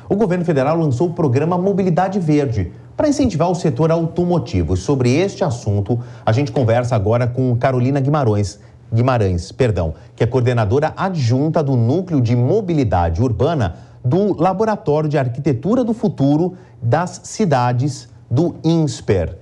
O governo federal lançou o programa Mobilidade Verde para incentivar o setor automotivo. Sobre este assunto, a gente conversa agora com Carolina Guimarães, que é coordenadora adjunta do Núcleo de Mobilidade Urbana do Laboratório de Arquitetura do Futuro das Cidades do INSPER.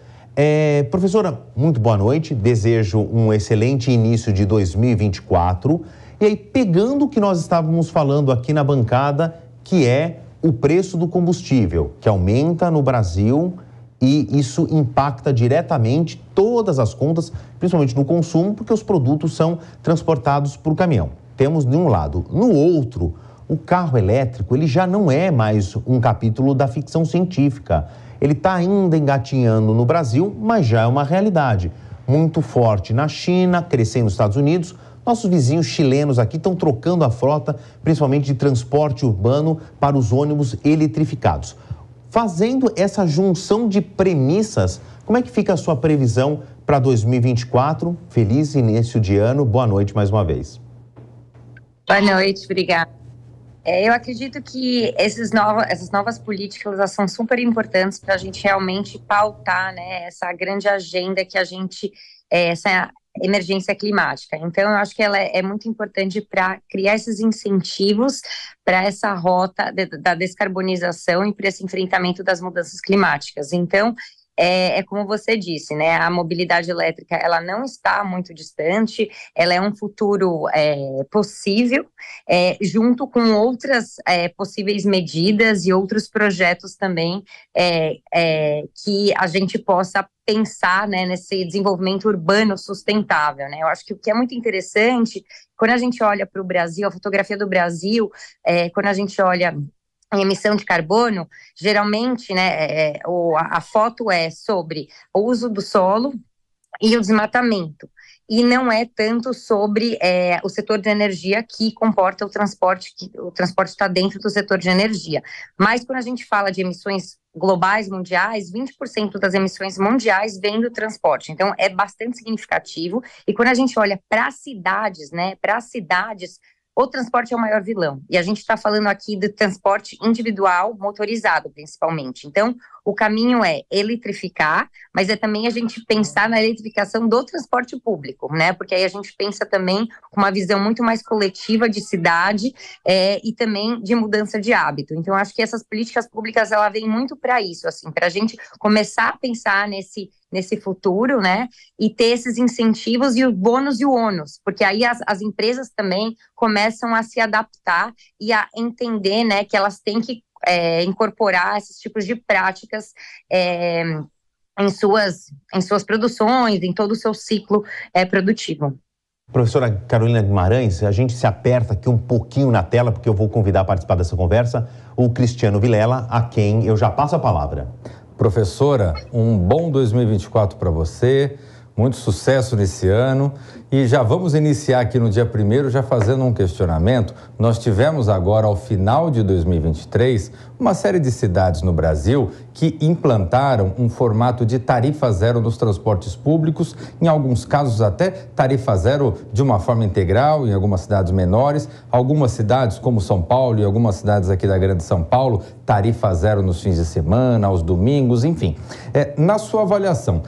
Professora, muito boa noite, desejo um excelente início de 2024. E aí, pegando o que nós estávamos falando aqui na bancada, que é o preço do combustível, que aumenta no Brasil e isso impacta diretamente todas as contas, principalmente no consumo, porque os produtos são transportados por caminhão. Temos de um lado. No outro, o carro elétrico, ele já não é mais um capítulo da ficção científica. Ele está ainda engatinhando no Brasil, mas já é uma realidade. Muito forte na China, crescendo nos Estados Unidos. Nossos vizinhos chilenos aqui estão trocando a frota, principalmente de transporte urbano, para os ônibus eletrificados. Fazendo essa junção de premissas, como é que fica a sua previsão para 2024? Feliz início de ano, boa noite mais uma vez. Boa noite, obrigada. Eu acredito que essas novas políticas elas são super importantes para a gente realmente pautar, né, essa grande agenda que a gente... essa emergência climática. Então, eu acho que ela é muito importante para criar esses incentivos para essa rota da descarbonização e para esse enfrentamento das mudanças climáticas. Então, como você disse, né, a mobilidade elétrica, ela não está muito distante, ela é um futuro possível, junto com outras possíveis medidas e outros projetos também que a gente possa pensar, né, nesse desenvolvimento urbano sustentável, né? Eu acho que o que é muito interessante, quando a gente olha para o Brasil, a fotografia do Brasil, quando a gente olha em emissão de carbono, geralmente, né, a foto é sobre o uso do solo e o desmatamento, e não é tanto sobre o setor de energia que comporta o transporte, que o transporte está dentro do setor de energia. Mas quando a gente fala de emissões globais, mundiais, 20% das emissões mundiais vêm do transporte, então é bastante significativo, e quando a gente olha para as cidades, né, o transporte é o maior vilão, e a gente está falando aqui do transporte individual, motorizado principalmente. Então, o caminho é eletrificar, mas é também a gente pensar na eletrificação do transporte público, né? Porque aí a gente pensa também com uma visão muito mais coletiva de cidade e também de mudança de hábito. Então, acho que essas políticas públicas, ela vem muito para isso, assim, para a gente começar a pensar nesse futuro, né, e ter esses incentivos e o bônus e o ônus, porque aí as empresas também começam a se adaptar e a entender, né, que elas têm que incorporar esses tipos de práticas em suas produções, em todo o seu ciclo produtivo. Professora Carolina Guimarães, a gente se aperta aqui um pouquinho na tela, porque eu vou convidar a participar dessa conversa o Cristiano Vilela, a quem eu já passo a palavra. Professora, um bom 2024 para você, muito sucesso nesse ano. E já vamos iniciar aqui no dia 1º, já fazendo um questionamento. Nós tivemos agora, ao final de 2023, uma série de cidades no Brasil que implantaram um formato de tarifa zero nos transportes públicos, em alguns casos até tarifa zero de uma forma integral, em algumas cidades menores. Algumas cidades, como São Paulo e algumas cidades aqui da Grande São Paulo, tarifa zero nos fins de semana, aos domingos, enfim. Na sua avaliação,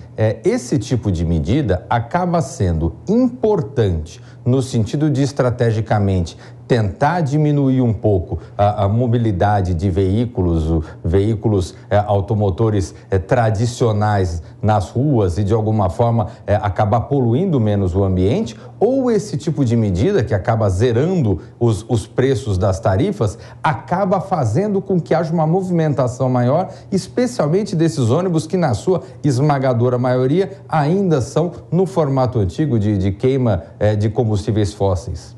esse tipo de medida acaba sendo importante no sentido de, estrategicamente, tentar diminuir um pouco a mobilidade de veículos automotores tradicionais nas ruas e, de alguma forma, acabar poluindo menos o ambiente? Ou esse tipo de medida, que acaba zerando os preços das tarifas, acaba fazendo com que haja uma movimentação maior, especialmente desses ônibus que, na sua esmagadora maioria, ainda são no formato antigo de queima de combustíveis fósseis?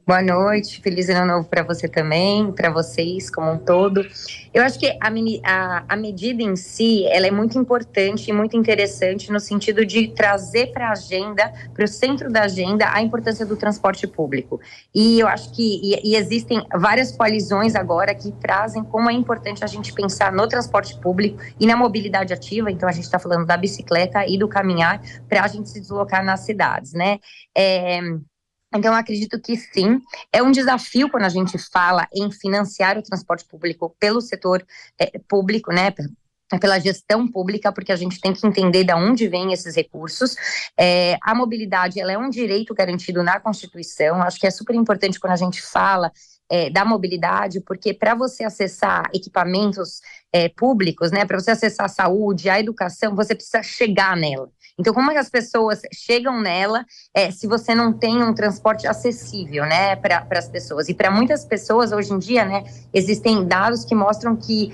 Boa noite, feliz ano novo para você também, para vocês como um todo. Eu acho que a medida em si, ela é muito importante e muito interessante no sentido de trazer para a agenda, para o centro da agenda, a importância do transporte público. E eu acho que existem várias coalizões agora que trazem como é importante a gente pensar no transporte público e na mobilidade ativa. Então, a gente está falando da bicicleta e do caminhar para a gente se deslocar nas cidades, né? Então, eu acredito que sim, é um desafio quando a gente fala em financiar o transporte público pelo setor público, né, pela gestão pública, porque a gente tem que entender de onde vêm esses recursos. A mobilidade, ela é um direito garantido na Constituição, acho que é super importante quando a gente fala da mobilidade, porque para você acessar equipamentos públicos, né, para você acessar a saúde, a educação, você precisa chegar nela. Então, como é que as pessoas chegam nela se você não tem um transporte acessível, né, para as pessoas? E para muitas pessoas, hoje em dia, né, existem dados que mostram que,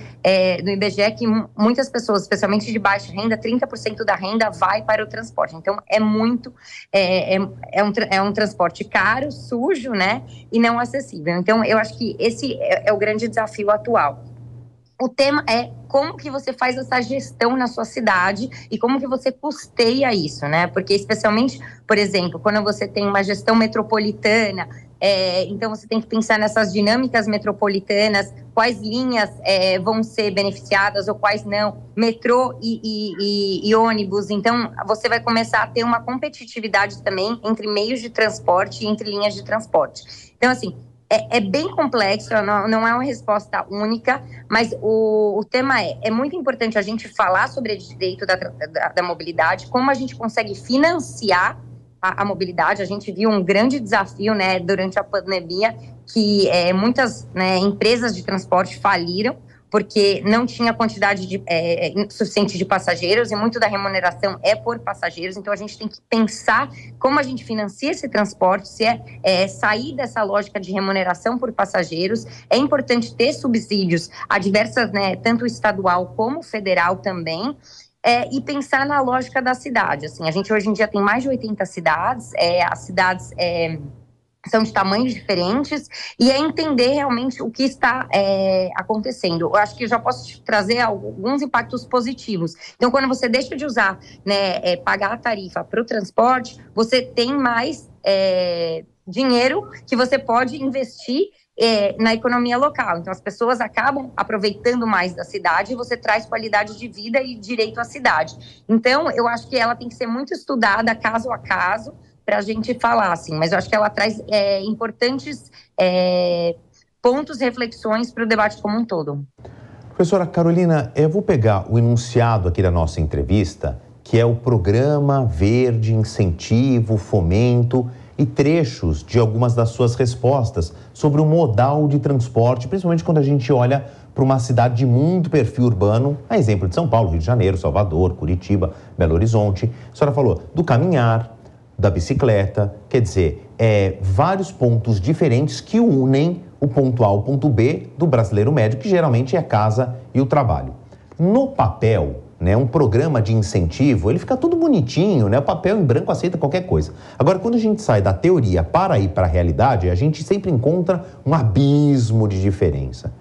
no IBGE, que muitas pessoas, especialmente de baixa renda, 30% da renda vai para o transporte. Então, é um transporte caro, sujo, né, e não acessível. Então, eu acho que esse é o grande desafio atual. O tema é como que você faz essa gestão na sua cidade e como que você custeia isso, né? Porque especialmente, por exemplo, quando você tem uma gestão metropolitana, então você tem que pensar nessas dinâmicas metropolitanas, quais linhas vão ser beneficiadas ou quais não, metrô e ônibus. Então, você vai começar a ter uma competitividade também entre meios de transporte e entre linhas de transporte. Então, assim, é bem complexo, não é uma resposta única, mas o tema é muito importante a gente falar sobre o direito da mobilidade, como a gente consegue financiar a mobilidade. A gente viu um grande desafio, né, durante a pandemia, que muitas, né, empresas de transporte faliram, porque não tinha quantidade suficiente de passageiros, e muito da remuneração é por passageiros. Então, a gente tem que pensar como a gente financia esse transporte, se sair dessa lógica de remuneração por passageiros. É importante ter subsídios a diversas, né, tanto estadual como federal também, e pensar na lógica da cidade. Assim, a gente hoje em dia tem mais de 80 cidades, as cidades são de tamanhos diferentes, e entender realmente o que está acontecendo. Eu acho que eu já posso te trazer alguns impactos positivos. Então, quando você deixa de usar, né, pagar a tarifa para o transporte, você tem mais dinheiro que você pode investir na economia local. Então, as pessoas acabam aproveitando mais da cidade e você traz qualidade de vida e direito à cidade. Então, eu acho que ela tem que ser muito estudada caso a caso, para a gente falar, assim, mas eu acho que ela traz importantes pontos, reflexões para o debate como um todo. Professora Carolina, eu vou pegar o enunciado aqui da nossa entrevista, que é o Programa Verde, Incentivo, Fomento, e trechos de algumas das suas respostas sobre o modal de transporte, principalmente quando a gente olha para uma cidade de muito perfil urbano, a exemplo de São Paulo, Rio de Janeiro, Salvador, Curitiba, Belo Horizonte. A senhora falou do caminhar, da bicicleta, quer dizer, vários pontos diferentes que unem o ponto A ao ponto B do brasileiro médio, que geralmente é a casa e o trabalho. No papel, né, um programa de incentivo, ele fica tudo bonitinho, né, o papel em branco aceita qualquer coisa. Agora, quando a gente sai da teoria para ir para a realidade, a gente sempre encontra um abismo de diferença.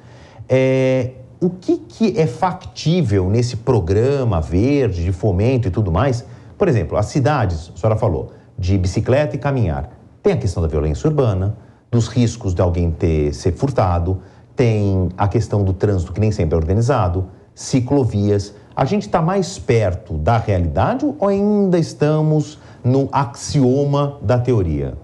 O que é factível nesse programa verde, de fomento e tudo mais? Por exemplo, as cidades, a senhora falou, de bicicleta e caminhar. Tem a questão da violência urbana, dos riscos de alguém ser furtado, tem a questão do trânsito que nem sempre é organizado, ciclovias. A gente está mais perto da realidade ou ainda estamos no axioma da teoria?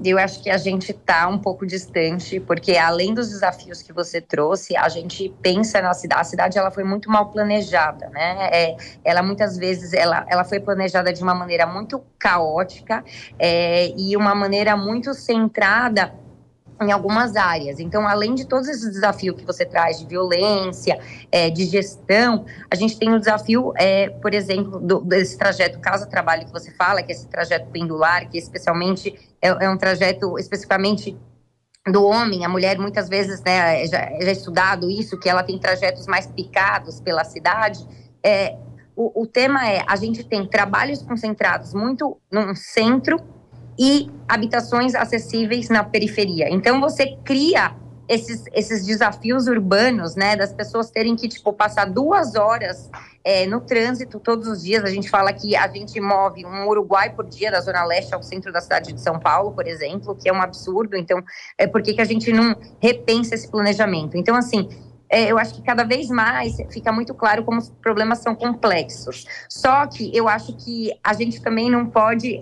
Eu acho que a gente está um pouco distante, porque além dos desafios que você trouxe, a gente pensa na cidade. A cidade, ela foi muito mal planejada, né? Ela muitas vezes ela foi planejada de uma maneira muito caótica e uma maneira muito centrada em algumas áreas. Então, além de todos esses desafios que você traz de violência, de gestão, a gente tem o desafio, por exemplo, desse trajeto casa-trabalho que você fala, que é esse trajeto pendular, que especialmente é um trajeto especificamente do homem. A mulher, muitas vezes, né, já é estudado isso, que ela tem trajetos mais picados pela cidade. O tema a gente tem trabalhos concentrados muito no centro e habitações acessíveis na periferia. Então, você cria esses desafios urbanos, né, das pessoas terem que, passar 2 horas no trânsito todos os dias. A gente fala que a gente move um Uruguai por dia da Zona Leste ao centro da cidade de São Paulo, por exemplo, que é um absurdo. Então, por que a gente não repensa esse planejamento? Então, assim, eu acho que cada vez mais fica muito claro como os problemas são complexos. Só que eu acho que a gente também não pode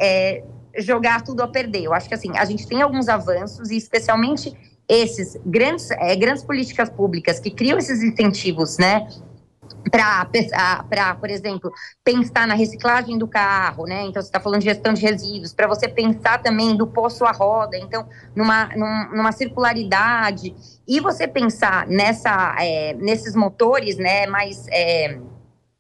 jogar tudo a perder. Eu acho que assim, a gente tem alguns avanços, e especialmente esses grandes políticas públicas que criam esses incentivos, né, para, por exemplo, pensar na reciclagem do carro, né? Então, você está falando de gestão de resíduos, para você pensar também do poço à roda, então, numa circularidade, e você pensar nesses motores, né, mais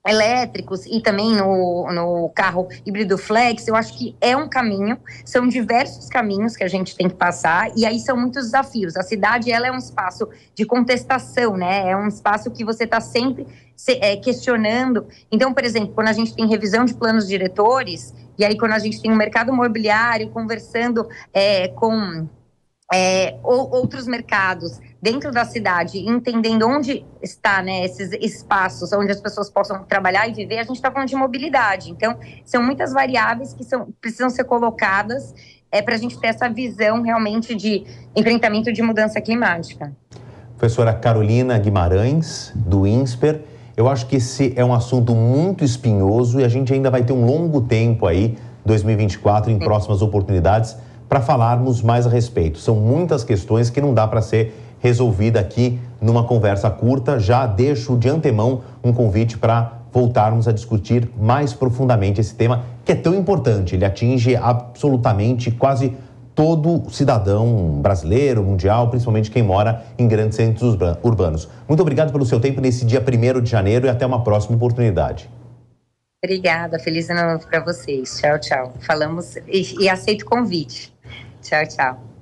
elétricos, e também no carro híbrido flex. Eu acho que é um caminho, são diversos caminhos que a gente tem que passar, e aí são muitos desafios. A cidade, ela é um espaço de contestação, né? É um espaço que você está sempre questionando. Então, por exemplo, quando a gente tem revisão de planos diretores, e aí quando a gente tem o mercado imobiliário conversando com outros mercados dentro da cidade, entendendo onde está, né, esses espaços onde as pessoas possam trabalhar e viver, a gente está falando de mobilidade. Então, são muitas variáveis que precisam ser colocadas para a gente ter essa visão realmente de enfrentamento de mudança climática. Professora Carolina Guimarães, do INSPER, eu acho que esse é um assunto muito espinhoso e a gente ainda vai ter um longo tempo aí, 2024, em próximas oportunidades, para falarmos mais a respeito. São muitas questões que não dá para ser resolvida aqui numa conversa curta. Já deixo de antemão um convite para voltarmos a discutir mais profundamente esse tema, que é tão importante. Ele atinge absolutamente quase todo cidadão brasileiro, mundial, principalmente quem mora em grandes centros urbanos. Muito obrigado pelo seu tempo nesse dia 1º de janeiro e até uma próxima oportunidade. Obrigada, feliz ano novo para vocês. Tchau, tchau. Falamos e aceito o convite. Tchau, tchau.